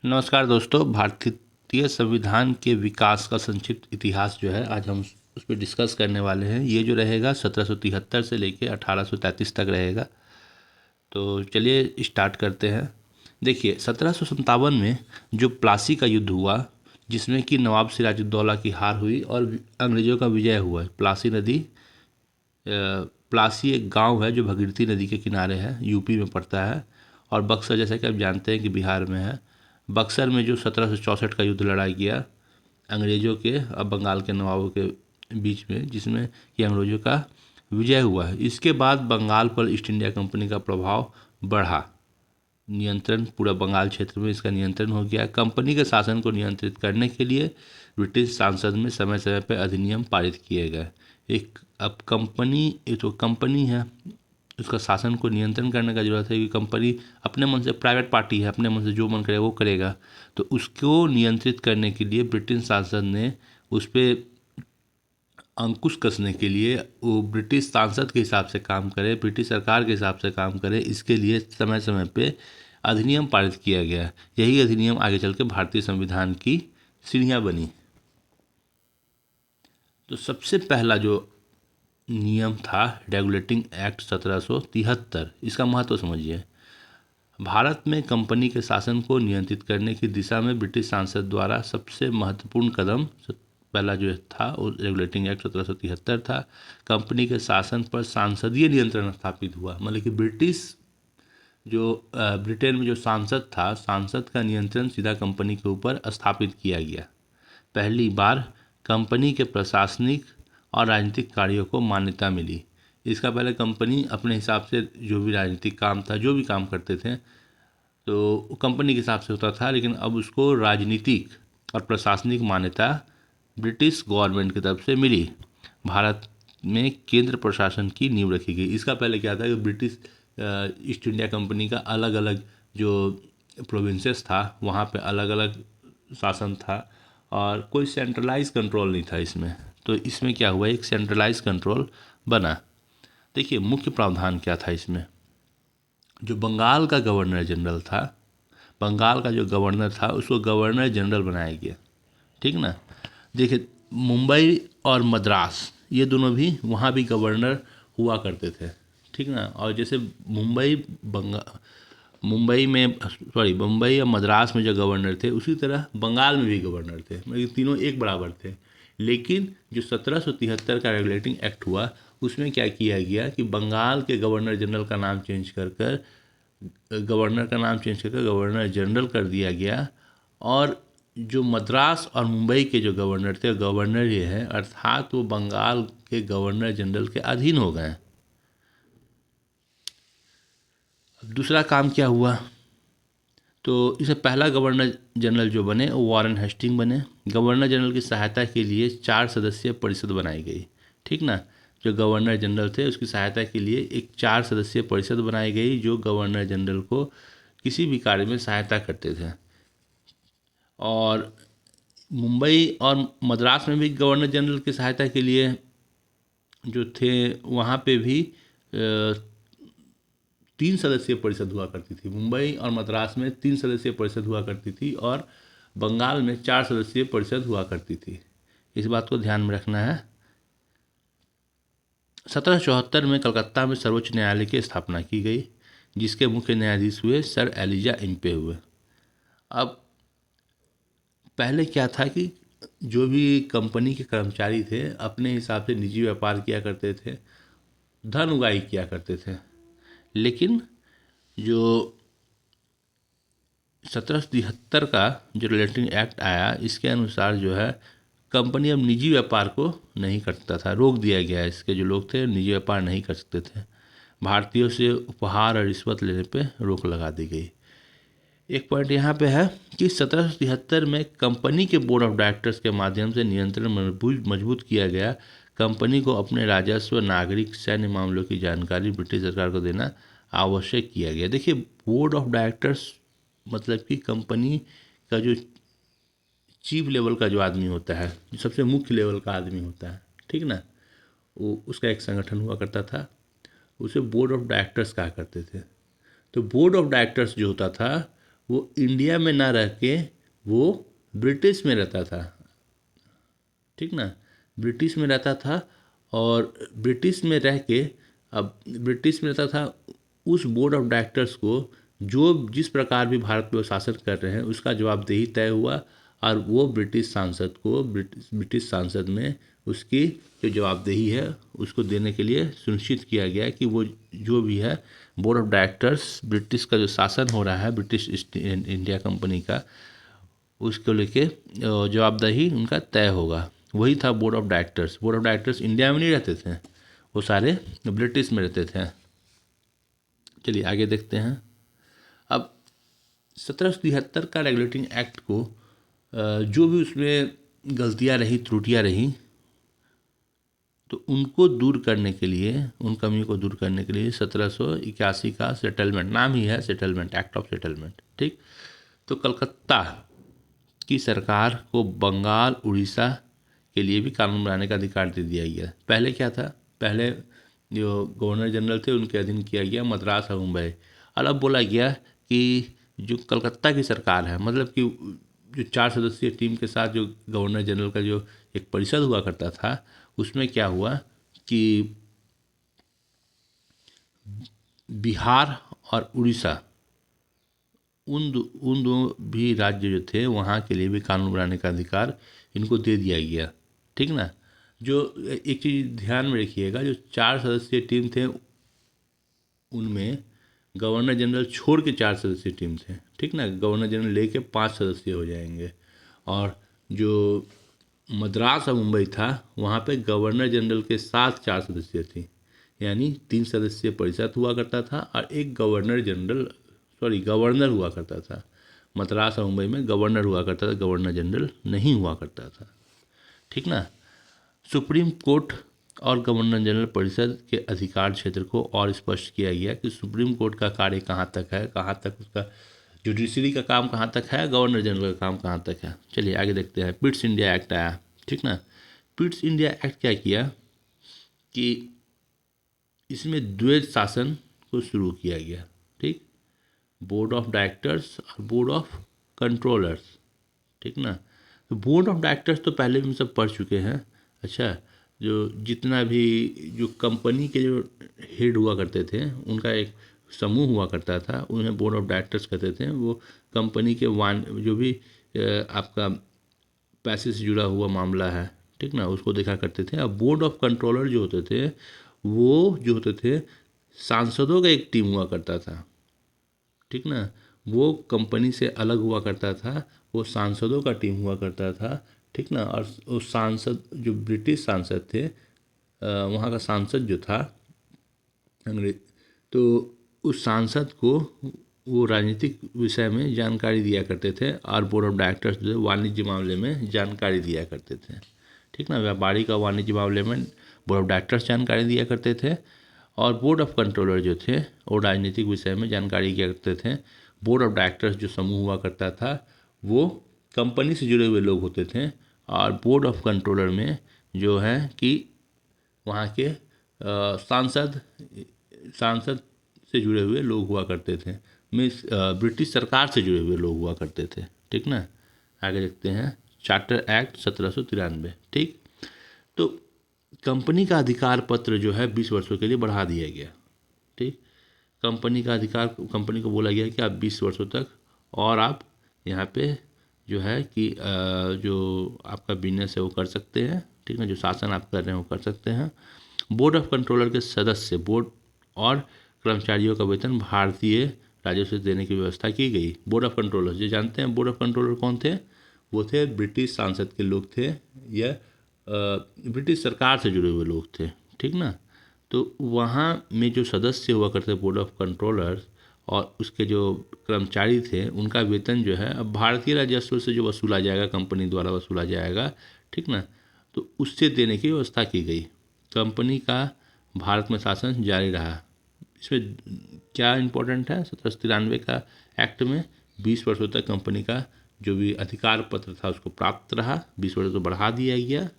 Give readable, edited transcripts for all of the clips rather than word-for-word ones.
नमस्कार दोस्तों। भारतीय संविधान के विकास का संक्षिप्त इतिहास जो है आज हम उस पर डिस्कस करने वाले हैं। ये जो रहेगा 1773 से लेके 1833 तक रहेगा। तो चलिए स्टार्ट करते हैं। देखिए 1757 में जो प्लासी का युद्ध हुआ, जिसमें कि नवाब सिराजुद्दौला की हार हुई और अंग्रेज़ों का विजय हुआ। प्लासी नदी प्लासी एक गांव है जो भगीरथी नदी के किनारे है, यूपी में पड़ता है। और बक्सर, जैसा कि आप जानते हैं कि बिहार में है। बक्सर में जो 1764 का युद्ध लड़ा गया अंग्रेज़ों के और बंगाल के नवाबों के बीच में, जिसमें कि अंग्रेज़ों का विजय हुआ है। इसके बाद बंगाल पर ईस्ट इंडिया कंपनी का प्रभाव बढ़ा। नियंत्रण पूरा बंगाल क्षेत्र में इसका नियंत्रण हो गया। कंपनी के शासन को नियंत्रित करने के लिए ब्रिटिश संसद में समय समय पर अधिनियम पारित किए गए। एक अब कंपनी, ये तो कंपनी है, उसका शासन को नियंत्रण करने का जरूरत है कि कंपनी अपने मन से, प्राइवेट पार्टी है, अपने मन से जो मन करे वो करेगा। तो उसको नियंत्रित करने के लिए ब्रिटिश सांसद ने उस पर अंकुश कसने के लिए वो ब्रिटिश सांसद के हिसाब से काम करे, ब्रिटिश सरकार के हिसाब से काम करे, इसके लिए समय समय पे अधिनियम पारित किया गया। यही अधिनियम आगे चल के भारतीय संविधान की सीढ़ियाँ बनी। तो सबसे पहला जो नियम था रेगुलेटिंग एक्ट 1773, इसका महत्व समझिए। भारत में कंपनी के शासन को नियंत्रित करने की दिशा में ब्रिटिश सांसद द्वारा सबसे महत्वपूर्ण कदम पहला जो था वो रेगुलेटिंग एक्ट 1773 था। कंपनी के शासन पर सांसदीय नियंत्रण स्थापित हुआ। मतलब कि ब्रिटेन में जो सांसद था, सांसद का नियंत्रण सीधा कंपनी के ऊपर स्थापित किया गया। पहली बार कंपनी के प्रशासनिक और राजनीतिक कार्यों को मान्यता मिली। इसका पहले कंपनी अपने हिसाब से जो भी राजनीतिक काम था, जो भी काम करते थे, तो कंपनी के हिसाब से होता था। लेकिन अब उसको राजनीतिक और प्रशासनिक मान्यता ब्रिटिश गवर्नमेंट की तरफ से मिली। भारत में केंद्र प्रशासन की नींव रखी गई। इसका पहले क्या था कि ब्रिटिश ईस्ट इंडिया कंपनी का अलग अलग जो प्रोविंसेस था, वहाँ पे अलग अलग शासन था और कोई सेंट्रलाइज कंट्रोल नहीं था इसमें। तो इसमें क्या हुआ, एक सेंट्रलाइज कंट्रोल बना। देखिए मुख्य प्रावधान क्या था इसमें। जो बंगाल का गवर्नर जनरल था, बंगाल का जो गवर्नर था उसको गवर्नर जनरल बनाया गया। ठीक ना। देखिए मुंबई और मद्रास, ये दोनों भी वहाँ भी गवर्नर हुआ करते थे। ठीक ना। और जैसे मुंबई में, सॉरी, मुंबई और मद्रास में जो गवर्नर थे, उसी तरह बंगाल में भी गवर्नर थे। मतलब ये तीनों एक बराबर थे। लेकिन जो 1773 का रेगुलेटिंग एक्ट हुआ, उसमें क्या किया गया कि बंगाल के गवर्नर जनरल का नाम चेंज कर गवर्नर जनरल कर दिया गया। और जो मद्रास और मुंबई के जो गवर्नर थे, गवर्नर ये हैं, अर्थात वो बंगाल के गवर्नर जनरल के अधीन हो गए। दूसरा काम क्या हुआ, तो इसे पहला गवर्नर जनरल जो बने वो वॉरेन हेस्टिंग बने। गवर्नर जनरल की सहायता के लिए 4 सदस्यीय परिषद बनाई गई। ठीक ना। जो गवर्नर जनरल थे उसकी सहायता के लिए एक 4 सदस्यीय परिषद बनाई गई, जो गवर्नर जनरल को किसी भी कार्य में सहायता करते थे। और मुंबई और मद्रास में भी गवर्नर जनरल की सहायता के लिए जो थे, वहाँ पे भी 3 सदस्यीय परिषद हुआ करती थी। मुंबई और मद्रास में 3 सदस्यीय परिषद हुआ करती थी और बंगाल में 4 सदस्यीय परिषद हुआ करती थी। इस बात को ध्यान में रखना है। 1774 में कलकत्ता में सर्वोच्च न्यायालय की स्थापना की गई, जिसके मुख्य न्यायाधीश हुए सर एलिजा इम्पे हुए। अब पहले क्या था कि जो भी कंपनी के कर्मचारी थे अपने हिसाब से निजी व्यापार किया करते थे, धन उगाही किया करते थे। लेकिन जो 1773 का जो रिलेटिंग एक्ट आया, इसके अनुसार जो है कंपनी अब निजी व्यापार को नहीं करता था, रोक दिया गया। इसके जो लोग थे निजी व्यापार नहीं कर सकते थे। भारतीयों से उपहार और रिश्वत लेने पे रोक लगा दी गई। एक पॉइंट यहाँ पे है कि 1773 में कंपनी के बोर्ड ऑफ डायरेक्टर्स के माध्यम से नियंत्रण मजबूत किया गया। कंपनी को अपने राजस्व, नागरिक, सैन्य मामलों की जानकारी ब्रिटिश सरकार को देना आवश्यक किया गया। देखिए बोर्ड ऑफ डायरेक्टर्स मतलब कि कंपनी का जो चीफ लेवल का जो आदमी होता है, जो सबसे मुख्य लेवल का आदमी होता है, ठीक ना, वो उसका एक संगठन हुआ करता था, उसे बोर्ड ऑफ डायरेक्टर्स कहा करते थे। तो बोर्ड ऑफ डायरेक्टर्स जो होता था वो इंडिया में ना रह के वो ब्रिटिश में रहता था, ठीक ना, ब्रिटिश में रहता था। और ब्रिटिश में रह के, अब ब्रिटिश में रहता था, उस बोर्ड ऑफ डायरेक्टर्स को जो जिस प्रकार भी भारत पे वो शासन कर रहे हैं उसका जवाबदेही तय हुआ। और वो ब्रिटिश सांसद को ब्रिटिश सांसद में उसकी जो जवाबदेही है उसको देने के लिए सुनिश्चित किया गया कि वो जो भी है बोर्ड ऑफ डायरेक्टर्स, ब्रिटिश का जो शासन हो रहा है ब्रिटिश इंडिया कंपनी का, उसको लेके जवाबदेही उनका तय होगा। वही था board of directors. Board of directors India में नहीं रहते थे, वो सारे ब्रिटिश में रहते थे। चलिए आगे देखते हैं। अब 1773 का रेगुलेटिंग एक्ट को जो भी उसमें गलतियां रही, त्रुटियां रही, तो उनको दूर करने के लिए, उन कमियों को दूर करने के लिए 1781 का सेटलमेंट, नाम ही है सेटलमेंट, एक्ट ऑफ सेटलमेंट, ठीक। तो कलकत्ता की सरकार को बंगाल, उड़ीसा के लिए भी कानून बनाने का अधिकार दे दिया गया। पहले क्या था, पहले जो गवर्नर जनरल थे उनके अधीन किया गया मद्रास और मुंबई। और अब बोला गया कि जो कलकत्ता की सरकार है, मतलब कि जो 4 सदस्यीय टीम के साथ जो गवर्नर जनरल का जो एक परिषद हुआ करता था, उसमें क्या हुआ कि बिहार और उड़ीसा, उन दो भी राज्य जो थे वहाँ के लिए भी कानून बनाने का अधिकार इनको दे दिया गया, ठीक ना। जो एक चीज़ ध्यान में रखिएगा, जो 4 सदस्यीय टीम थे उनमें गवर्नर जनरल छोड़ के 4 सदस्यीय टीम थे, ठीक ना। गवर्नर जनरल लेके 5 सदस्य हो जाएंगे। और जो मद्रास और मुंबई था वहाँ पे गवर्नर जनरल के साथ 4 सदस्य थी, यानी 3 सदस्यीय परिषद हुआ करता था और एक गवर्नर हुआ करता था। मद्रास और मुंबई में गवर्नर हुआ करता था, गवर्नर जनरल नहीं हुआ करता था, ठीक ना। सुप्रीम कोर्ट और गवर्नर जनरल परिषद के अधिकार क्षेत्र को और स्पष्ट किया गया कि सुप्रीम कोर्ट का कार्य कहाँ तक है, कहाँ तक उसका जुडिशरी का काम कहाँ तक है, गवर्नर जनरल का काम कहाँ तक है। चलिए आगे देखते हैं। पिट्स इंडिया एक्ट आया, ठीक ना। पिट्स इंडिया एक्ट क्या किया कि इसमें द्वैध शासन को शुरू किया गया, ठीक। बोर्ड ऑफ डायरेक्टर्स और बोर्ड ऑफ कंट्रोलर्स, ठीक ना। तो बोर्ड ऑफ डायरेक्टर्स तो पहले भी हम सब पढ़ चुके हैं। अच्छा, जो जितना भी जो कंपनी के जो हेड हुआ करते थे उनका एक समूह हुआ करता था, उन्हें बोर्ड ऑफ डायरेक्टर्स कहते थे। वो कंपनी के जो भी आपका पैसे से जुड़ा हुआ मामला है, ठीक ना, उसको देखा करते थे। अब बोर्ड ऑफ कंट्रोलर जो होते थे वो जो होते थे सांसदों का एक टीम हुआ करता था, ठीक ना। वो कंपनी से अलग हुआ करता था, वो सांसदों का टीम हुआ करता था, ठीक ना। और उस सांसद जो ब्रिटिश सांसद थे, वहाँ का सांसद जो था अंग्रेज, तो उस सांसद को वो राजनीतिक विषय में जानकारी दिया करते थे और बोर्ड ऑफ डायरेक्टर्स जो वाणिज्य मामले में जानकारी दिया करते थे, ठीक ना। व्यापारी का वाणिज्य मामले में बोर्ड ऑफ डायरेक्टर्स जानकारी दिया करते थे और बोर्ड ऑफ कंट्रोलर जो थे वो राजनीतिक विषय में जानकारी दिया करते थे। बोर्ड ऑफ डायरेक्टर्स जो समूह हुआ करता था वो कंपनी से जुड़े हुए लोग होते थे और बोर्ड ऑफ कंट्रोलर में जो है कि वहाँ के सांसद सांसद से जुड़े हुए लोग हुआ करते थे, मीन्स ब्रिटिश सरकार से जुड़े हुए लोग हुआ करते थे, ठीक ना। आगे देखते हैं। चार्टर एक्ट 1793, ठीक। तो कंपनी का अधिकार पत्र जो है 20 वर्षों के लिए बढ़ा दिया गया, ठीक। कंपनी का अधिकार, कंपनी को बोला गया कि आप 20 वर्षों तक और आप यहाँ पे जो है कि जो आपका बिजनेस है वो कर सकते हैं, ठीक है। जो शासन आप कर रहे हैं वो कर सकते हैं। बोर्ड ऑफ कंट्रोलर के सदस्य, बोर्ड और कर्मचारियों का वेतन भारतीय राजस्व से देने की व्यवस्था की गई। बोर्ड ऑफ कंट्रोलर जो जानते हैं, बोर्ड ऑफ कंट्रोलर कौन थे, वो थे ब्रिटिश सांसद के लोग थे या ब्रिटिश सरकार से जुड़े हुए लोग थे, ठीक ना। तो वहाँ में जो सदस्य हुआ करते बोर्ड ऑफ कंट्रोलर्स और उसके जो कर्मचारी थे उनका वेतन जो है अब भारतीय राजस्व से जो वसूला जाएगा, कंपनी द्वारा वसूला जाएगा, ठीक ना, तो उससे देने की व्यवस्था की गई। कंपनी का भारत में शासन जारी रहा। इसमें क्या इम्पोर्टेंट है, 1793 का एक्ट में 20 वर्षों तक कंपनी का जो भी अधिकार पत्र था उसको प्राप्त रहा, 20 वर्षों तक बढ़ा दिया गया,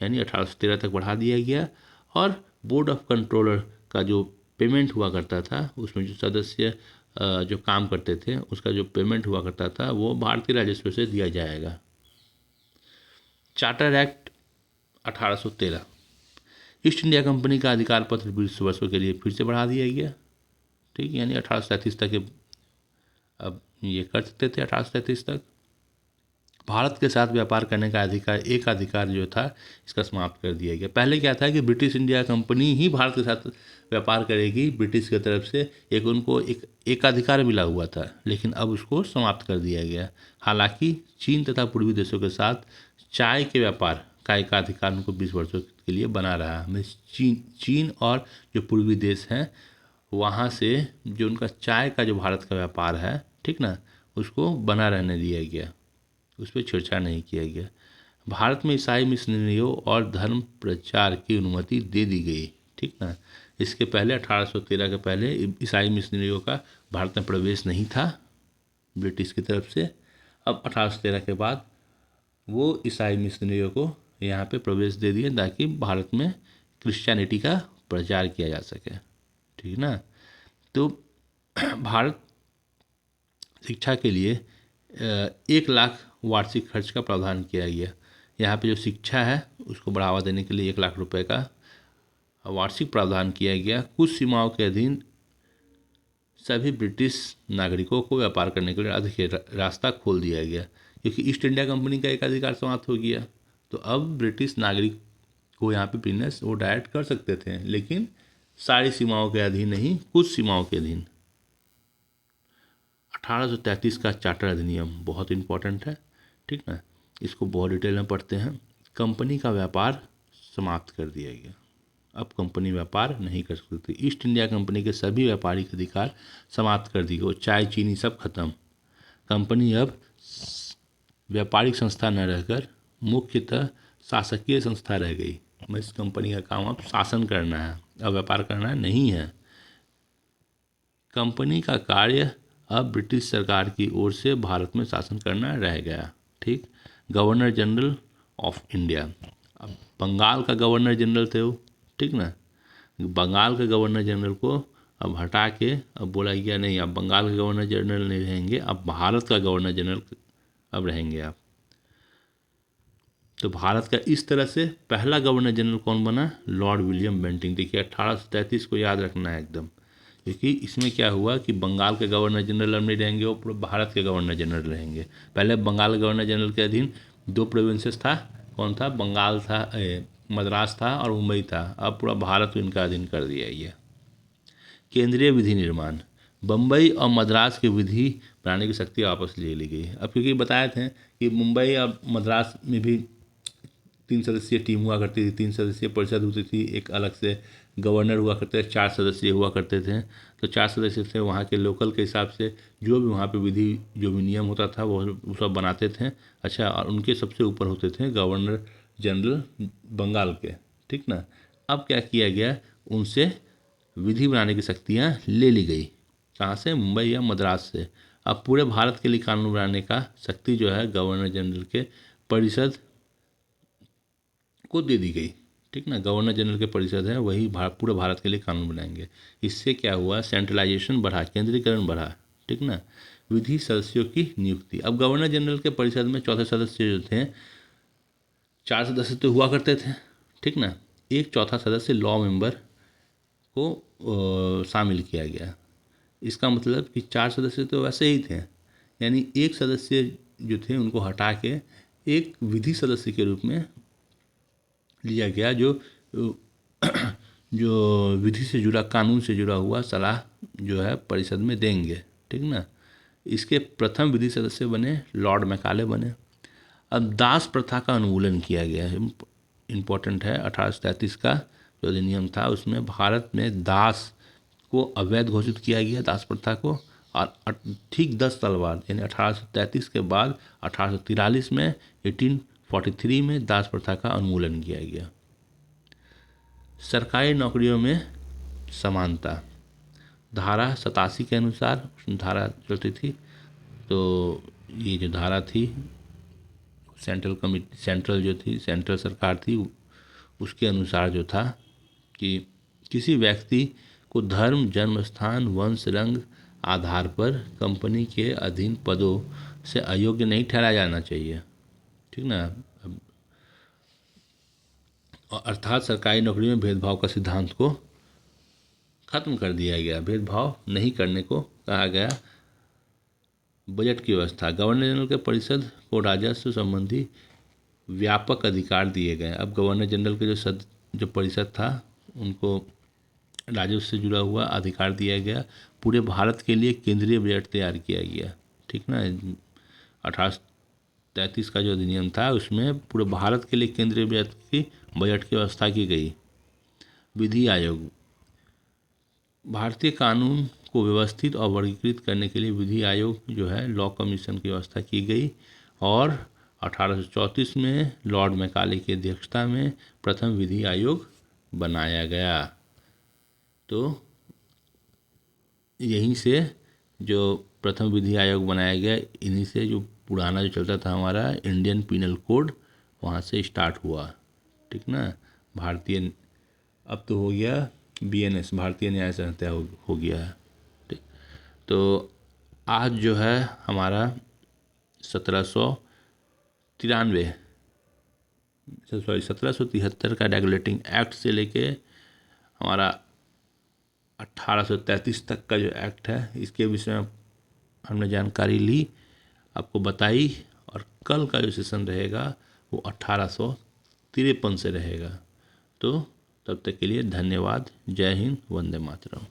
यानी 1813 तक बढ़ा दिया गया। और बोर्ड ऑफ कंट्रोलर का जो पेमेंट हुआ करता था उसमें जो सदस्य जो काम करते थे उसका जो पेमेंट हुआ करता था वो भारतीय राजस्व से दिया जाएगा। Charter act 1813, east India company का अधिकार पत्र 20 वर्षों के लिए फिर से बढ़ा दिया गया। ठीक, यानी 1837 तक अब ये कर सकते थे। 1837 तक भारत के साथ व्यापार करने का अधिकार जो था इसका समाप्त कर दिया गया। पहले क्या था कि ब्रिटिश इंडिया कंपनी ही भारत के साथ व्यापार करेगी, ब्रिटिश की तरफ से उनको एक अधिकार मिला हुआ था, लेकिन अब उसको समाप्त कर दिया गया। हालांकि चीन तथा पूर्वी देशों के साथ चाय के व्यापार का एक अधिकार उनको 20 वर्षों के लिए बना रहा है। चीन और जो पूर्वी देश हैं वहाँ से जो उनका चाय का जो भारत का व्यापार है, ठीक ना, उसको बना रहने दिया गया, उस पर छेड़छाड़ नहीं किया गया। भारत में ईसाई मिशनरियों और धर्म प्रचार की अनुमति दे दी गई। ठीक ना, इसके पहले 1813 के पहले ईसाई मिशनरियों का भारत में प्रवेश नहीं था ब्रिटिश की तरफ से। अब 1813 के बाद वो ईसाई मिशनरियों को यहाँ पे प्रवेश दे दिए ताकि भारत में क्रिश्चियनिटी का प्रचार किया जा सके। ठीक ना, तो भारत शिक्षा के लिए 1 लाख वार्षिक खर्च का प्रावधान किया गया। यहाँ पे जो शिक्षा है उसको बढ़ावा देने के लिए 1 लाख रुपए का वार्षिक प्रावधान किया गया। कुछ सीमाओं के अधीन सभी ब्रिटिश नागरिकों को व्यापार करने के लिए अधिक रास्ता खोल दिया गया, क्योंकि ईस्ट इंडिया कंपनी का एक अधिकार समाप्त हो गया। तो अब ब्रिटिश नागरिक को यहाँ पे बिजनेस वो डायरेक्ट कर सकते थे, लेकिन सारी सीमाओं के अधीन नहीं, कुछ सीमाओं के अधीन। 1833 का चार्टर अधिनियम बहुत इंपॉर्टेंट है। ठीक ना, इसको बहुत डिटेल में पढ़ते हैं। कंपनी का व्यापार समाप्त कर दिया गया, अब कंपनी व्यापार नहीं कर सकती। ईस्ट इंडिया कंपनी के सभी व्यापारिक अधिकार समाप्त कर दिए गए, चाय चीनी सब खत्म। कंपनी अब व्यापारिक संस्था न रहकर मुख्यतः शासकीय संस्था रह गई। इस कंपनी का काम अब शासन करना है, अब व्यापार करना नहीं है। कंपनी का कार्य अब ब्रिटिश सरकार की ओर से भारत में शासन करना रह गया। ठीक, गवर्नर जनरल ऑफ इंडिया, अब बंगाल का गवर्नर जनरल थे वो, ठीक ना, बंगाल के गवर्नर जनरल को अब हटा के अब बोला गया नहीं, अब बंगाल के गवर्नर जनरल नहीं रहेंगे, अब भारत का गवर्नर जनरल अब रहेंगे आप। तो भारत का इस तरह से पहला गवर्नर जनरल कौन बना? Lord William Bentinck. देखिए 1833 को याद रखना है एकदम, क्योंकि इसमें क्या हुआ कि बंगाल के गवर्नर जनरल अब नहीं रहेंगे, वो पूरे भारत के गवर्नर जनरल रहेंगे। पहले बंगाल के गवर्नर जनरल के अधीन 2 प्रोविंसेस था, कौन था? बंगाल था, मद्रास था और मुंबई था। अब पूरा भारत को इनका अधीन कर दिया गया। केंद्रीय विधि निर्माण, बम्बई और मद्रास की विधि बनाने की शक्ति वापस ले ली गई। अब क्योंकि बताए थे कि मुंबई और मद्रास में भी 3 सदस्यीय टीम हुआ करती थी, 3 सदस्यीय परिषद होती थी, एक अलग से गवर्नर हुआ करते थे, 4 सदस्य हुआ करते थे। तो 4 सदस्य थे, वहाँ के लोकल के हिसाब से जो भी वहाँ पे विधि जो भी नियम होता था वो सब बनाते थे। अच्छा, और उनके सबसे ऊपर होते थे गवर्नर जनरल बंगाल के। ठीक ना, अब क्या किया गया, उनसे विधि बनाने की शक्तियाँ ले ली गई। कहाँ से? मुंबई या मद्रास से। अब पूरे भारत के लिए कानून बनाने का शक्ति जो है गवर्नर जनरल के परिषद को दे दी गई। ठीक ना, गवर्नर जनरल के परिषद है वही पूरे भारत के लिए कानून बनाएंगे। इससे क्या हुआ? सेंट्रलाइजेशन बढ़ा, केंद्रीकरण बढ़ा। ठीक ना, विधि सदस्यों की नियुक्ति, अब गवर्नर जनरल के परिषद में चौथे सदस्य जो थे, 4 सदस्य तो हुआ करते थे। ठीक ना, एक चौथा सदस्य लॉ मेंबर को शामिल किया गया। इसका मतलब कि 4 सदस्य तो वैसे ही थे, यानी एक सदस्य जो थे उनको हटा के एक विधि सदस्य के रूप में लिया गया, जो विधि से जुड़ा, कानून से जुड़ा हुआ सलाह जो है परिषद में देंगे। ठीक ना, इसके प्रथम विधि सदस्य बने लॉर्ड मैकाले बने। अब दास प्रथा का उन्मूलन किया गया है, इम्पोर्टेंट है। 1833 का जो अधिनियम था उसमें भारत में दास को अवैध घोषित किया गया, दास प्रथा को। और ठीक 10 साल बाद यानी 1833 के बाद 1843 में 1843 में दास प्रथा का उन्मूलन किया गया। सरकारी नौकरियों में समानता, धारा 87 के अनुसार धारा चलती थी। तो ये जो धारा थी सेंट्रल जो थी, सेंट्रल सरकार थी, उसके अनुसार जो था कि किसी व्यक्ति को धर्म, जन्म स्थान, वंश, रंग आधार पर कंपनी के अधीन पदों से अयोग्य नहीं ठहराया जाना चाहिए। ठीक ना। अर्थात सरकारी नौकरी में भेदभाव का सिद्धांत को खत्म कर दिया गया, भेदभाव नहीं करने को कहा गया। बजट की व्यवस्था, गवर्नर जनरल के परिषद को राजस्व संबंधी व्यापक अधिकार दिए गए। अब गवर्नर जनरल के जो परिषद था उनको राजस्व से जुड़ा हुआ अधिकार दिया गया। पूरे भारत के लिए केंद्रीय बजट तैयार किया गया। ठीक ना। 1833 का जो अधिनियम था उसमें पूरे भारत के लिए केंद्रीय बजट की व्यवस्था की गई। विधि आयोग, भारतीय कानून को व्यवस्थित और वर्गीकृत करने के लिए विधि आयोग जो है लॉ कमीशन की व्यवस्था की गई और 1834 में लॉर्ड मैकाले की अध्यक्षता में प्रथम विधि आयोग बनाया गया। तो यहीं से जो प्रथम विधि आयोग बनाया गया, इन्हीं से जो पुराना जो चलता था हमारा इंडियन पीनल कोड वहाँ से स्टार्ट हुआ। ठीक ना। भारतीय अब तो हो गया BNS, भारतीय न्याय संहिता हो गया है। ठीक। तो आज जो है हमारा 1773 का रेगुलेटिंग एक्ट से लेके हमारा 1833 तक का जो एक्ट है इसके विषय में हमने जानकारी ली, आपको बताई। और कल का जो सेशन रहेगा वो 1853 से रहेगा। तो तब तक के लिए धन्यवाद। जय हिंद, वंदे मातरम।